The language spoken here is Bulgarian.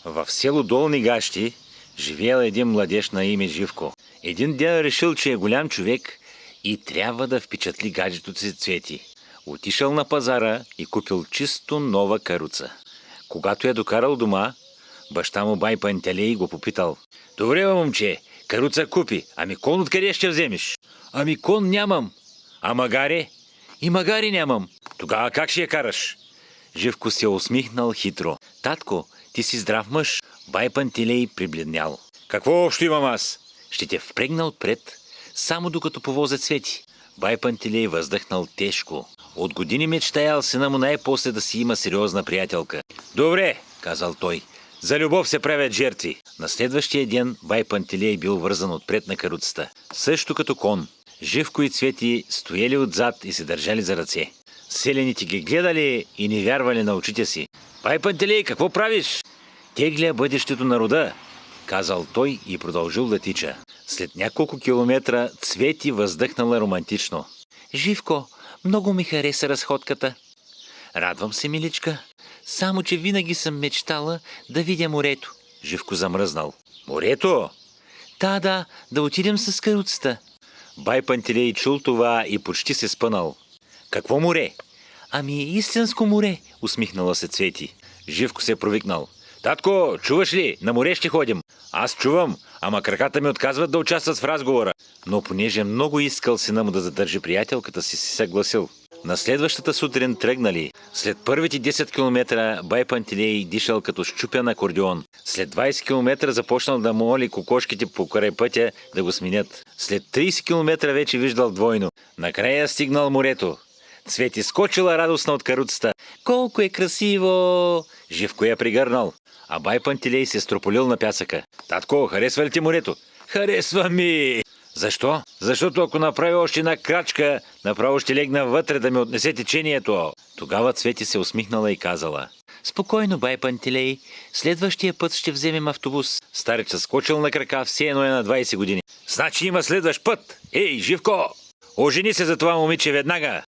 В село Долни гащи живеел един младеж на име Живко. Един ден решил, че е голям човек и трябва да впечатли гаджето си Цвети. Отишъл на пазара и купил чисто нова каруца. Когато я докарал дома, баща му бай Пантелей го попитал: "Добре, бе, момче, каруца купи, ами кон откъде ще вземеш?" "Ами кон нямам." "А магаре?" "И магари нямам." "Тогава как ще я караш?" Живко се усмихнал хитро. "Татко, ти си здрав мъж." Бай Пантелей прибледнял. "Какво общо имам аз?" "Ще те впрегна отпред, само докато повозят Цвети." Бай Пантелей въздъхнал тежко. От години мечтаял сина му най-после да си има сериозна приятелка. "Добре," казал той, "за любов се правят жертви." На следващия ден бай Пантелей бил вързан отпред на каруцата. Също като кон. Живко и Цвети стояли отзад и се държали за ръце. Селените ги гледали и не вярвали на очите си. "Бай Пантелей, какво правиш?" "Тегля бъдещето на рода," казал той и продължил да тича. След няколко километра Цвети въздъхнала романтично. "Живко, много ми хареса разходката." "Радвам се, миличка. Само че винаги съм мечтала да видя морето." Живко замръзнал. "Морето?" Да, да отидем с каруцата." Бай Пантелей чул това и почти се спънал. "Какво море?" "Ами истинско море," усмихнала се Цвети. Живко се провикнал. "Татко, чуваш ли? На море ще ходим." "Аз чувам, ама краката ми отказват да участват в разговора." Но понеже много искал сина му да задържи приятелката си, се съгласил. На следващата сутрин тръгнали. След първите 10 км бай Пантелей дишал като счупен акордеон. След 20 км започнал да моли кокошките по край пътя да го сменят. След 30 км вече виждал двойно. Накрая стигнал морето. Цвети скочила радостна от каруцата. "Колко е красиво!" Живко я пригърнал. А бай Пантелей се строполил на пясъка. "Татко, харесва ли ти морето?" "Харесва ми!" "Защо?" "Защото ако направя още една крачка, направо ще легна вътре да ми отнесе течението." Тогава Цвети се усмихнала и казала: "Спокойно, бай Пантелей, следващия път ще вземем автобус." Старецът скочил на крака, все едно е на 20 години. "Значи има следващ път! Ей, Живко! Ожени се за това момиче веднага!"